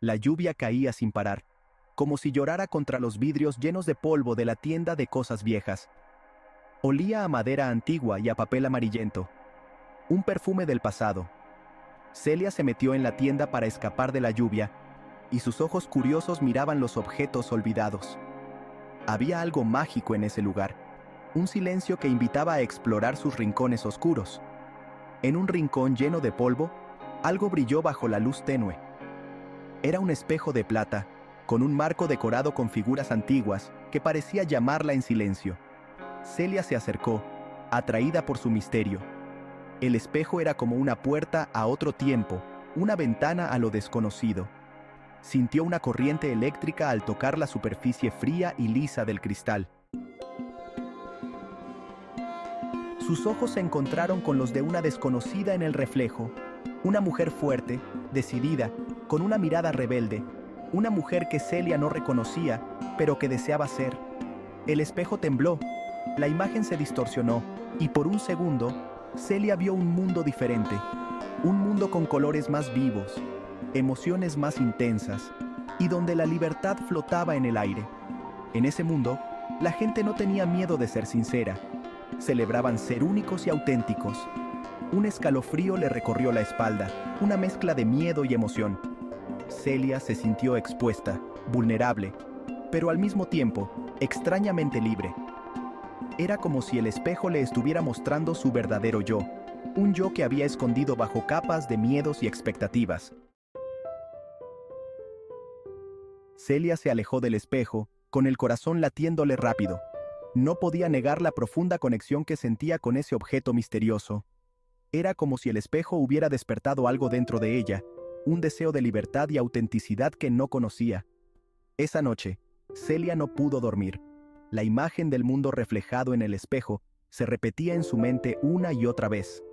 La lluvia caía sin parar, como si llorara contra los vidrios llenos de polvo de la tienda de cosas viejas. Olía a madera antigua y a papel amarillento, un perfume del pasado. Celia se metió en la tienda para escapar de la lluvia, y sus ojos curiosos miraban los objetos olvidados. Había algo mágico en ese lugar, un silencio que invitaba a explorar sus rincones oscuros. En un rincón lleno de polvo, algo brilló bajo la luz tenue. Era un espejo de plata, con un marco decorado con figuras antiguas que parecía llamarla en silencio. Celia se acercó, atraída por su misterio. El espejo era como una puerta a otro tiempo, una ventana a lo desconocido. Sintió una corriente eléctrica al tocar la superficie fría y lisa del cristal. Sus ojos se encontraron con los de una desconocida en el reflejo, una mujer fuerte, decidida, con una mirada rebelde, una mujer que Celia no reconocía, pero que deseaba ser. El espejo tembló, la imagen se distorsionó, y por un segundo, Celia vio un mundo diferente, un mundo con colores más vivos, emociones más intensas, y donde la libertad flotaba en el aire. En ese mundo, la gente no tenía miedo de ser sincera, celebraban ser únicos y auténticos. Un escalofrío le recorrió la espalda, una mezcla de miedo y emoción. Celia se sintió expuesta, vulnerable, pero al mismo tiempo, extrañamente libre. Era como si el espejo le estuviera mostrando su verdadero yo, un yo que había escondido bajo capas de miedos y expectativas. Celia se alejó del espejo, con el corazón latiéndole rápido. No podía negar la profunda conexión que sentía con ese objeto misterioso. Era como si el espejo hubiera despertado algo dentro de ella, un deseo de libertad y autenticidad que no conocía. Esa noche, Celia no pudo dormir. La imagen del mundo reflejado en el espejo se repetía en su mente una y otra vez.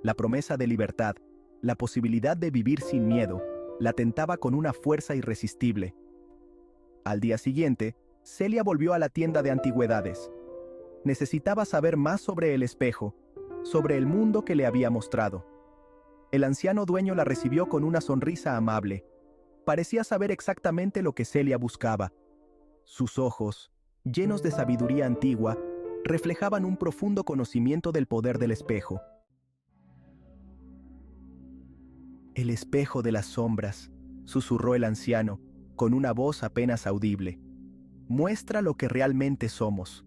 La promesa de libertad, la posibilidad de vivir sin miedo, la tentaba con una fuerza irresistible. Al día siguiente, Celia volvió a la tienda de antigüedades. Necesitaba saber más sobre el espejo, sobre el mundo que le había mostrado. El anciano dueño la recibió con una sonrisa amable. Parecía saber exactamente lo que Celia buscaba. Sus ojos, llenos de sabiduría antigua, reflejaban un profundo conocimiento del poder del espejo. El espejo de las sombras, susurró el anciano, con una voz apenas audible. Muestra lo que realmente somos,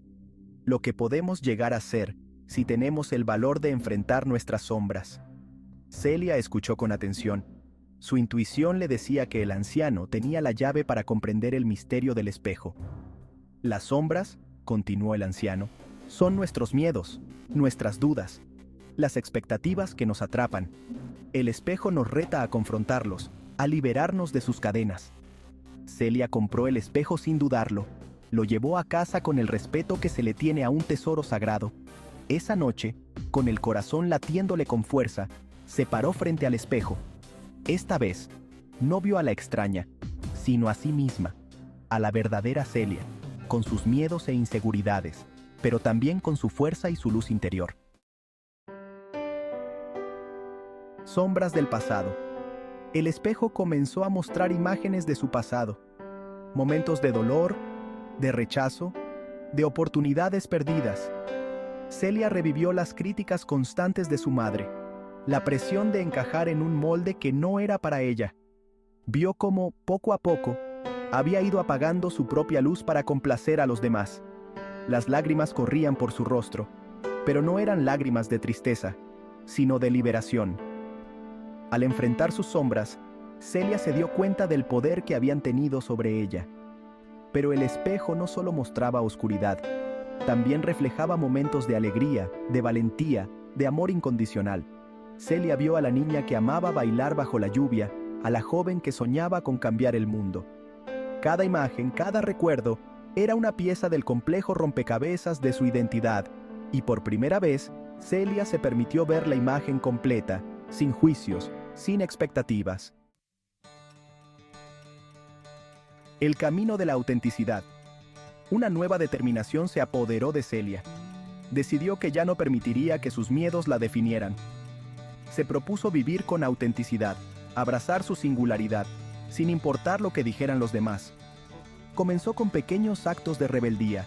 lo que podemos llegar a ser si tenemos el valor de enfrentar nuestras sombras. Celia escuchó con atención. Su intuición le decía que el anciano tenía la llave para comprender el misterio del espejo. Las sombras, continuó el anciano, son nuestros miedos, nuestras dudas, las expectativas que nos atrapan. El espejo nos reta a confrontarlos, a liberarnos de sus cadenas. Celia compró el espejo sin dudarlo. Lo llevó a casa con el respeto que se le tiene a un tesoro sagrado. Esa noche, con el corazón latiéndole con fuerza, se paró frente al espejo. Esta vez, no vio a la extraña, sino a sí misma, a la verdadera Celia, con sus miedos e inseguridades, pero también con su fuerza y su luz interior. Sombras del pasado. El espejo comenzó a mostrar imágenes de su pasado, momentos de dolor, de rechazo, de oportunidades perdidas. Celia revivió las críticas constantes de su madre, la presión de encajar en un molde que no era para ella. Vio cómo, poco a poco, había ido apagando su propia luz para complacer a los demás. Las lágrimas corrían por su rostro, pero no eran lágrimas de tristeza, sino de liberación. Al enfrentar sus sombras, Celia se dio cuenta del poder que habían tenido sobre ella. Pero el espejo no solo mostraba oscuridad, también reflejaba momentos de alegría, de valentía, de amor incondicional. Celia vio a la niña que amaba bailar bajo la lluvia, a la joven que soñaba con cambiar el mundo. Cada imagen, cada recuerdo, era una pieza del complejo rompecabezas de su identidad, y por primera vez, Celia se permitió ver la imagen completa, sin juicios, sin expectativas. El camino de la autenticidad. Una nueva determinación se apoderó de Celia. Decidió que ya no permitiría que sus miedos la definieran. Se propuso vivir con autenticidad, abrazar su singularidad, sin importar lo que dijeran los demás. Comenzó con pequeños actos de rebeldía.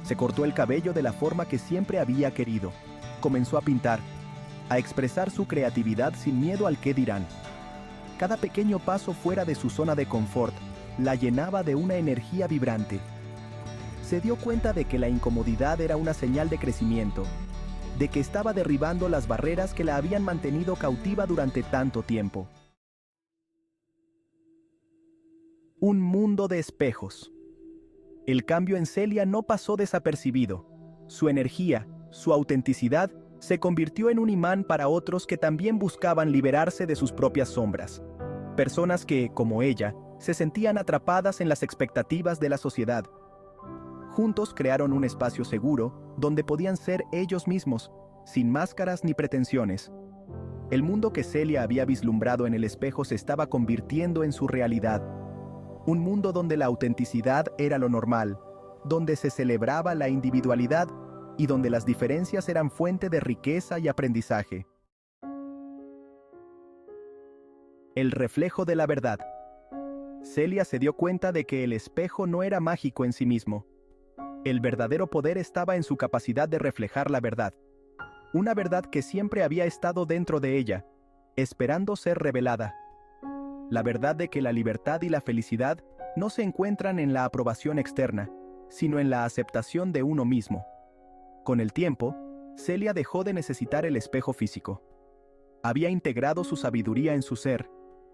Se cortó el cabello de la forma que siempre había querido. Comenzó a pintar, a expresar su creatividad sin miedo al qué dirán. Cada pequeño paso fuera de su zona de confort la llenaba de una energía vibrante. Se dio cuenta de que la incomodidad era una señal de crecimiento, de que estaba derribando las barreras que la habían mantenido cautiva durante tanto tiempo. Un mundo de espejos. El cambio en Celia no pasó desapercibido. Su energía, su autenticidad, se convirtió en un imán para otros que también buscaban liberarse de sus propias sombras. Personas que, como ella, se sentían atrapadas en las expectativas de la sociedad. Juntos crearon un espacio seguro donde podían ser ellos mismos, sin máscaras ni pretensiones. El mundo que Celia había vislumbrado en el espejo se estaba convirtiendo en su realidad. Un mundo donde la autenticidad era lo normal, donde se celebraba la individualidad y donde las diferencias eran fuente de riqueza y aprendizaje. El reflejo de la verdad. Celia se dio cuenta de que el espejo no era mágico en sí mismo. El verdadero poder estaba en su capacidad de reflejar la verdad. Una verdad que siempre había estado dentro de ella, esperando ser revelada. La verdad de que la libertad y la felicidad no se encuentran en la aprobación externa, sino en la aceptación de uno mismo. Con el tiempo, Celia dejó de necesitar el espejo físico. Había integrado su sabiduría en su ser.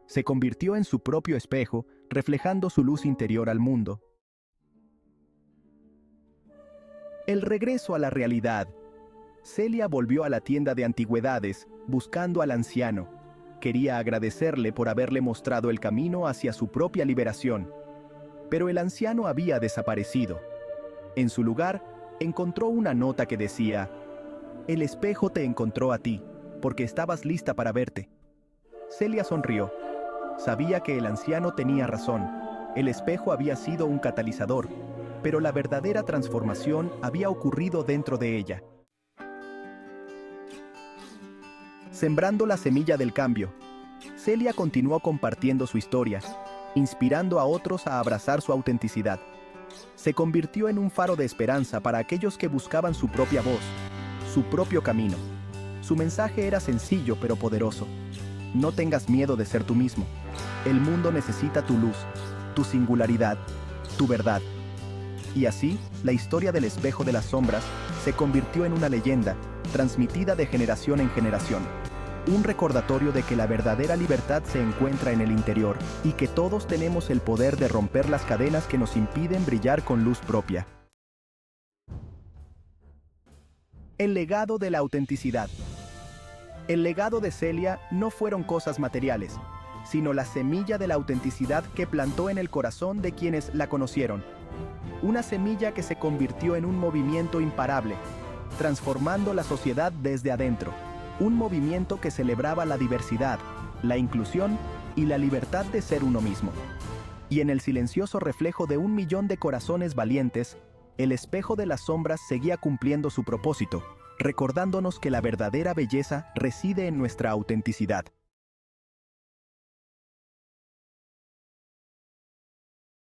Se convirtió en su propio espejo, reflejando su luz interior al mundo. El regreso a la realidad. Celia volvió a la tienda de antigüedades, buscando al anciano. Quería agradecerle por haberle mostrado el camino hacia su propia liberación. Pero el anciano había desaparecido. En su lugar, encontró una nota que decía: «El espejo te encontró a ti, porque estabas lista para verte». Celia sonrió. Sabía que el anciano tenía razón. El espejo había sido un catalizador, pero la verdadera transformación había ocurrido dentro de ella. Sembrando la semilla del cambio, Celia continuó compartiendo su historia, inspirando a otros a abrazar su autenticidad. Se convirtió en un faro de esperanza para aquellos que buscaban su propia voz, su propio camino. Su mensaje era sencillo pero poderoso. No tengas miedo de ser tú mismo. El mundo necesita tu luz, tu singularidad, tu verdad. Y así, la historia del espejo de las sombras se convirtió en una leyenda, transmitida de generación en generación. Un recordatorio de que la verdadera libertad se encuentra en el interior y que todos tenemos el poder de romper las cadenas que nos impiden brillar con luz propia. El legado de la autenticidad. El legado de Celia no fueron cosas materiales, sino la semilla de la autenticidad que plantó en el corazón de quienes la conocieron. Una semilla que se convirtió en un movimiento imparable, transformando la sociedad desde adentro. Un movimiento que celebraba la diversidad, la inclusión y la libertad de ser uno mismo. Y en el silencioso reflejo de 1 millón de corazones valientes, el espejo de las sombras seguía cumpliendo su propósito, recordándonos que la verdadera belleza reside en nuestra autenticidad.